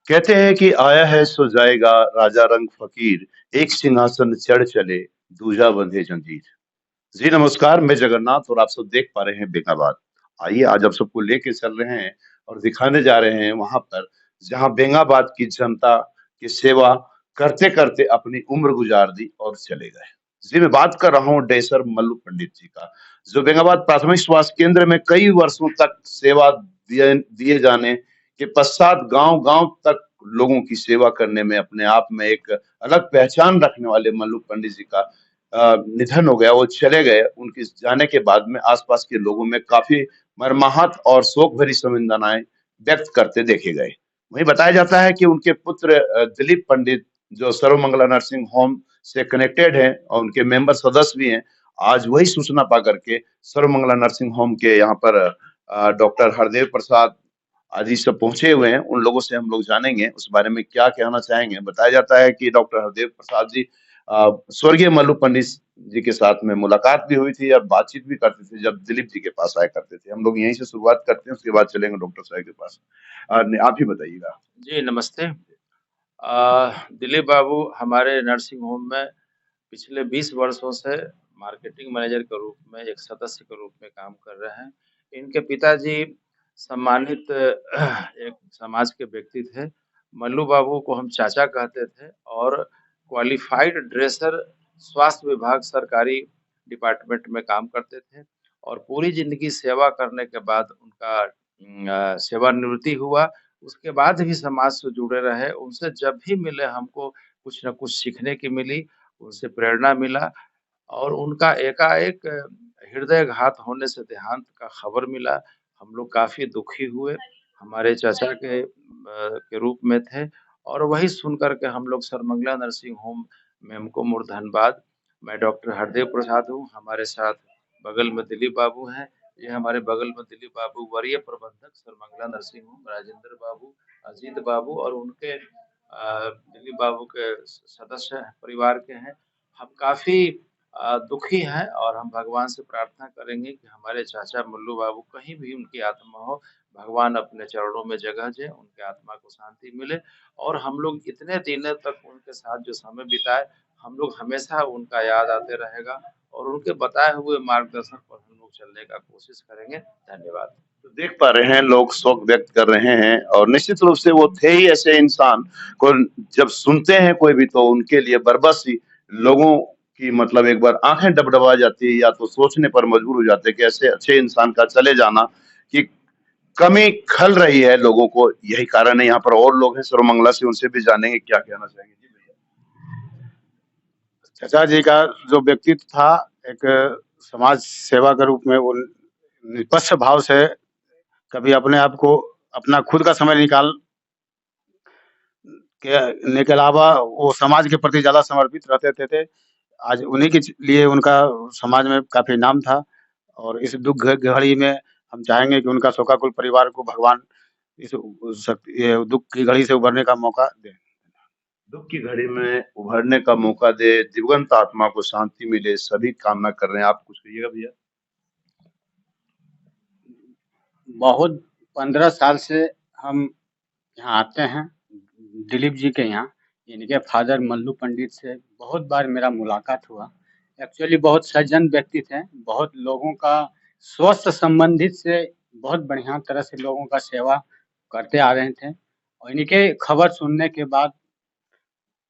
कहते हैं कि आया है सो जाएगा राजा रंग फकीर, एक सिंहासन चढ़ चले, दूजा बंधे जंजीर। जी नमस्कार, मैं जगन्नाथ और आप सब देख पा रहे हैं बेंगाबाद। आइए आज आप सबको लेके चल रहे हैं और दिखाने जा रहे हैं वहां पर जहां बेंगाबाद की जनता की सेवा करते करते अपनी उम्र गुजार दी और चले गए। जी मैं बात कर रहा हूँ डेसर मल्लू पंडित जी का, जो बेंगाबाद प्राथमिक स्वास्थ्य केंद्र में कई वर्षों तक सेवा दिए दिए जाने के पश्चात गांव गांव तक लोगों की सेवा करने में अपने आप में एक अलग पहचान रखने वाले मल्लू पंडित जी का निधन हो गया, वो चले गए। उनके जाने के बाद में आसपास के लोगों में काफी मर्माहत और शोक भरी संवेदनाएं व्यक्त करते देखे गए। वहीं बताया जाता है कि उनके पुत्र दिलीप पंडित, जो सर्वमंगला नर्सिंग होम से कनेक्टेड हैं और उनके मेंबर सदस्य भी हैं, आज वही सूचना पा करके सर्वमंगला नर्सिंग होम के यहाँ पर डॉक्टर हरदेव प्रसाद आदि सब पहुंचे हुए हैं। उन लोगों से हम लोग जानेंगे उस बारे में क्या कहना चाहेंगे। बताया जाता है कि डॉक्टर हरदेव प्रसाद जी स्वर्गीय मल्लू पंडित जी के साथ में मुलाकात भी हुई थी और बातचीत भी करते थे जब दिलीप जी के पास आया करते थे। हम लोग यहीं से शुरुआत करते हैं, उसके बाद चलेंगे डॉक्टर साहब के पास। आप ही बताइएगा। जी, नमस्ते। दिलीप बाबू हमारे नर्सिंग होम में पिछले 20 वर्षों से मार्केटिंग मैनेजर के रूप में, एक सदस्य के रूप में काम कर रहे हैं। इनके पिताजी सम्मानित एक समाज के व्यक्ति थे। मल्लू बाबू को हम चाचा कहते थे और क्वालिफ़ाइड ड्रेसर स्वास्थ्य विभाग सरकारी डिपार्टमेंट में काम करते थे और पूरी ज़िंदगी सेवा करने के बाद उनका सेवानिवृत्ति हुआ। उसके बाद भी समाज से जुड़े रहे, उनसे जब भी मिले हमको कुछ न कुछ सीखने की मिली, उनसे प्रेरणा मिला और उनका एकाएक हृदयघात होने से देहांत का खबर मिला। हम लोग काफ़ी दुखी हुए, हमारे चाचा के रूप में थे और वही सुन कर के हम लोग सर्वमंगला नर्सिंग होम मेमको मोड़ धनबाद। मैं डॉक्टर हरदेव प्रसाद हूँ, हमारे साथ बगल में दिलीप बाबू हैं। ये हमारे बगल में दिलीप बाबू वरीय प्रबंधक सर्वमंगला नर्सिंग होम, राजेंद्र बाबू, अजीत बाबू और उनके दिलीप बाबू के सदस्य हैं, परिवार के हैं। हम काफ़ी दुखी हैं और हम भगवान से प्रार्थना करेंगे कि हमारे चाचा मल्लू बाबू कहीं भी उनकी आत्मा हो, भगवान अपने चरणों में जगह दें, उनके आत्मा को शांति मिले और हम लोग इतने दिनों तक उनके साथ जो समय बिताए, हम लोग हमेशा उनका याद आते रहेगा और उनके बताए हुए मार्गदर्शन पर हम लोग चलने का कोशिश करेंगे। धन्यवाद। तो देख पा रहे हैं लोग शोक व्यक्त कर रहे हैं और निश्चित रूप से वो थे ही ऐसे इंसान को जब सुनते हैं कोई भी तो उनके लिए बरबस ही लोगों की मतलब एक बार आंखें डबडबा जाती है या तो सोचने पर मजबूर हो जाते हैं कि ऐसे अच्छे इंसान का चले जाना की कमी खल रही है लोगों को। यही कारण है। यहाँ पर और लोग हैं सर्वमंगला से, उनसे भी जानेंगे क्या कहना चाहेंगे। जी भैया। चाचा जी का जो व्यक्तित्व था, एक समाज सेवा के रूप में वो निष्पक्ष भाव से कभी अपने आप को, अपना खुद का समय निकालने के अलावा वो समाज के प्रति ज़्यादा समर्पित रहते थे। आज उन्हीं के लिए उनका समाज में काफ़ी नाम था और इस दुःख घड़ी में हम चाहेंगे कि उनका शोकाकुल परिवार को भगवान ये दुःख की घड़ी से उभरने का मौका दें। दुख की घड़ी में उभरने का मौका दे, दिवंगत आत्मा को शांति मिले, सभी कामना कर रहे हैं। आप कुछ कहिएगा भैया। बहुत 15 साल से हम यहाँ आते हैं दिलीप जी के यहाँ। इनके फादर मल्लू पंडित से बहुत बार मेरा मुलाकात हुआ। एक्चुअली बहुत सज्जन व्यक्ति थे, बहुत लोगों का स्वास्थ्य संबंधित से बहुत बढ़िया तरह से लोगों का सेवा करते आ रहे थे और इनके खबर सुनने के बाद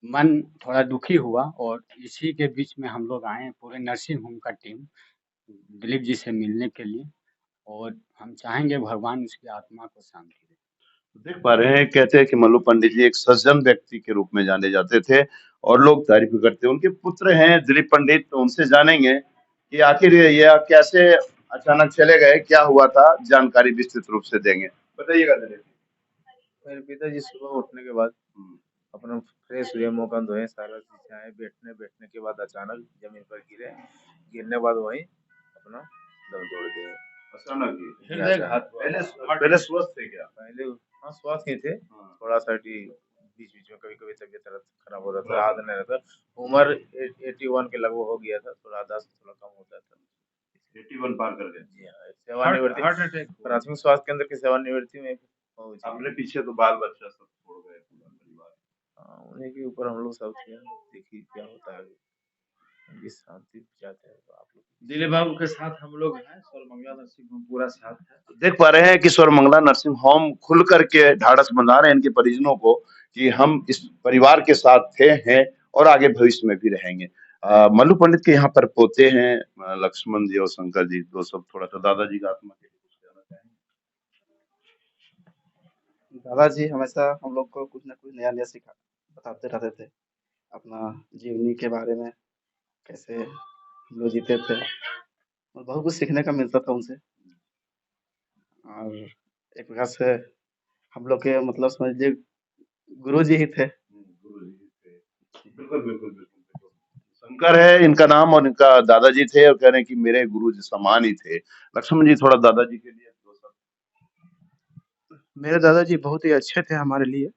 मन थोड़ा दुखी हुआ और इसी के बीच में हम लोग आए हैं, पूरे नर्सिंग होम का टीम, दिलीप जी से मिलने के लिए और हम चाहेंगे भगवान उसकी आत्मा को शांति दे। देख पा रहे हैं, कहते हैं कि मल्लू पंडित जी एक सज्जन व्यक्ति के रूप में जाने जाते थे और लोग तारीफ भी करते हैं। उनके पुत्र हैं दिलीप पंडित, तो उनसे जानेंगे कि आखिर ये कैसे अचानक चले गए, क्या हुआ था, जानकारी विस्तृत रूप से देंगे। बताइएगा दिलीप जी। मेरे पिताजी सुबह उठने के बाद अपना फ्रेश हुए, मुंह कान धोए, सारा चीज आए, बैठने के बाद अचानक जमीन पर गिरे। गिरने बाद वहीं अपना दम तोड़ दिए। अचानक ही जी हृदय अचानक। घात पहले पहले स्वस्थ थे क्या? पहले हाँ स्वास्थ्य ही थे, हाँ। थोड़ा सा बीच बीच में कभी कभी तबीयत खराब हो रहा था, याद नहीं रहता। उम्र 81 के लगभग हो गया था, थोड़ा आधा से थोड़ा कम होता था। 81 पार कर गए। जी हाँ, सेवानिवृत्ति हार्ट अटैक हुआ। प्राथमिक स्वास्थ्य केंद्र की सेवानिवृत्ति में अपने पीछे तो बाल बच्चा सब छोड़ गए। रहने के ऊपर हम लोग सब थे, देखिए क्या होता है आगे। उनकी शांति चाहते हैं तो आप लोग दिलीप बाबू के साथ हम लोग हैं, सर्वमंगला नर्सिंग होम पूरा साथ है। देख पा रहे हैं कि सर्वमंगला नर्सिंग होम खुल करके ढाढ़स बंधा रहे हैं इनके परिजनों को कि हम इस परिवार के साथ थे, हैं और आगे भविष्य में भी रहेंगे। मल्लू पंडित के यहाँ पर पोते हैं लक्ष्मण जी और शंकर जी, तो सब थोड़ा सा दादाजी का आत्मा के लिए कुछ कहना चाहेंगे? दादाजी हमेशा हम लोग को कुछ ना कुछ नया नया सिखा बताते रहते थे, अपना जीवनी के बारे में, कैसे हम लोग जीते थे और बहुत कुछ सीखने का मिलता था उनसे। और एक प्रकार से हम लोग के मतलब समझ लीजिए गुरु जी ही थे। बिल्कुल, बिल्कुल, बिल्कुल। शंकर है इनका नाम और इनका दादाजी थे और कह रहे हैं कि मेरे गुरु जी समान ही थे। लक्ष्मण जी थोड़ा दादाजी के लिए दो शब्द। मेरे दादाजी बहुत ही अच्छे थे हमारे लिए।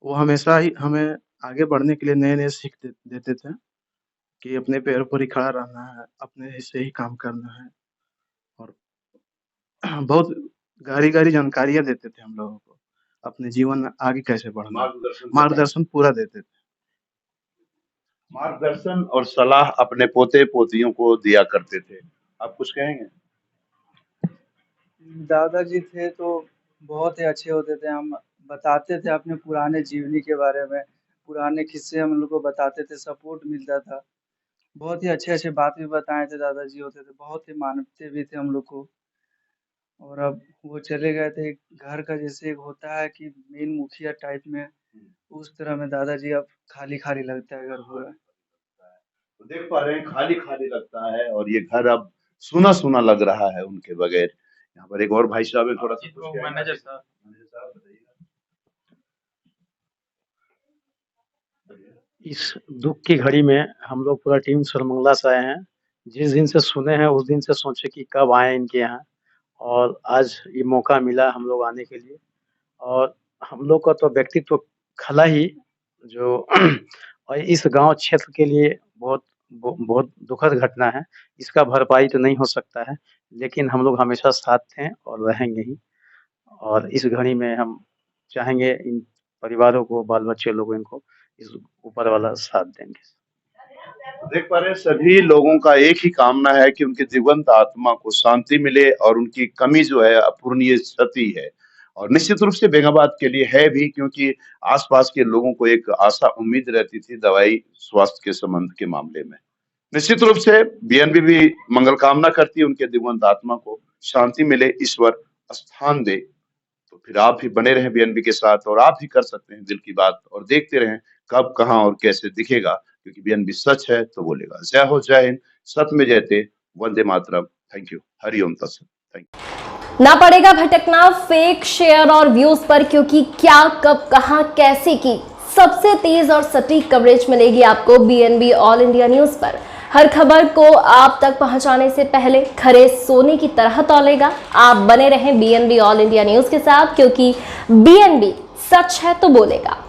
वो हमेशा ही हमें आगे बढ़ने के लिए नए-नए सीख देते थे कि अपने पैरों पर ही खड़ा रहना है, अपने से ही काम करना है और बहुत गहरी-गहरी जानकारियाँ देते थे हम लोगों को, अपने जीवन में आगे कैसे बढ़ना है, मार्गदर्शन पूरा देते थे। मार्गदर्शन और सलाह अपने पोते-पोतियों को दिया करते थे। आप कुछ कहेंगे? दादाजी थे तो बहुत ही अच्छे होते थे। हम बताते थे अपने पुराने जीवनी के बारे में, पुराने किस्से हम लोग को बताते थे, सपोर्ट मिलता था। बहुत ही अच्छे-अच्छे बात भी बताए थे दादाजी होते थे, बहुत ही मानते भी थे हम लोग को। और अब वो चले गए थे, घर का जैसे एक होता है कि मेन मुखिया टाइप में, उस तरह में दादाजी अब खाली-खाली लगता है घर पूरा। तो देख पा रहे हैं खाली-खाली लगता है और ये घर अब सूना-सूना लग रहा है उनके बगैर। यहाँ पर एक और भाई साहब है, थोड़ा-सा कुछ कहेंगे? मैनेजर साहब, बताइएगा। इस दुख की घड़ी में हम लोग पूरा टीम सर्वमंगला से आए हैं। जिस दिन से सुने हैं उस दिन से सोचे कि कब आएँ इनके यहाँ और आज ये मौका मिला हम लोग आने के लिए। और हम लोग का तो व्यक्तित्व खला ही जो और इस गाँव क्षेत्र के लिए बहुत दुखद घटना है। इसका भरपाई तो नहीं हो सकता है, लेकिन हम लोग हमेशा साथ थे और रहेंगे ही। और इस घड़ी में हम चाहेंगे इन परिवारों को, बाल-बच्चे लोगों इनको इस ऊपर वाला साथ देंगे। देख पा रहे हैं सभी लोगों का एक ही कामना है कि उनकी दिवंगत आत्मा को शांति मिले और उनकी कमी जो है अपूरणीय क्षति है और निश्चित रूप से बेंगाबाद के लिए है भी, क्योंकि आसपास के लोगों को एक आशा उम्मीद रहती थी दवाई स्वास्थ्य के संबंध के मामले में। निश्चित रूप से बीएनबी भी मंगल कामना करती है उनके दिवंगत आत्मा को शांति मिले, ईश्वर स्थान दे। तो फिर आप भी बने रहें बीएनबी के साथ और आप भी कर सकते हैं दिल की बात और देखते रहें कब, कहां और कैसे दिखेगा, क्योंकि बीएनबी सच है तो बोलेगा। जय हो, जय हिंद, सत्य में जयते, वंदे मातरम। थैंक यू, हरिओम तत्सत। Thank you. ना पड़ेगा भटकना फेक शेयर और व्यूज पर, क्योंकि क्या, कब, कहां, कैसे की सबसे तेज और सटीक कवरेज मिलेगी आपको बीएनबी ऑल इंडिया न्यूज पर। हर खबर को आप तक पहुंचाने से पहले खरे सोने की तरह तौलेगा। आप बने रहें बीएनबी ऑल इंडिया न्यूज के साथ, क्योंकि बीएनबी सच है तो बोलेगा।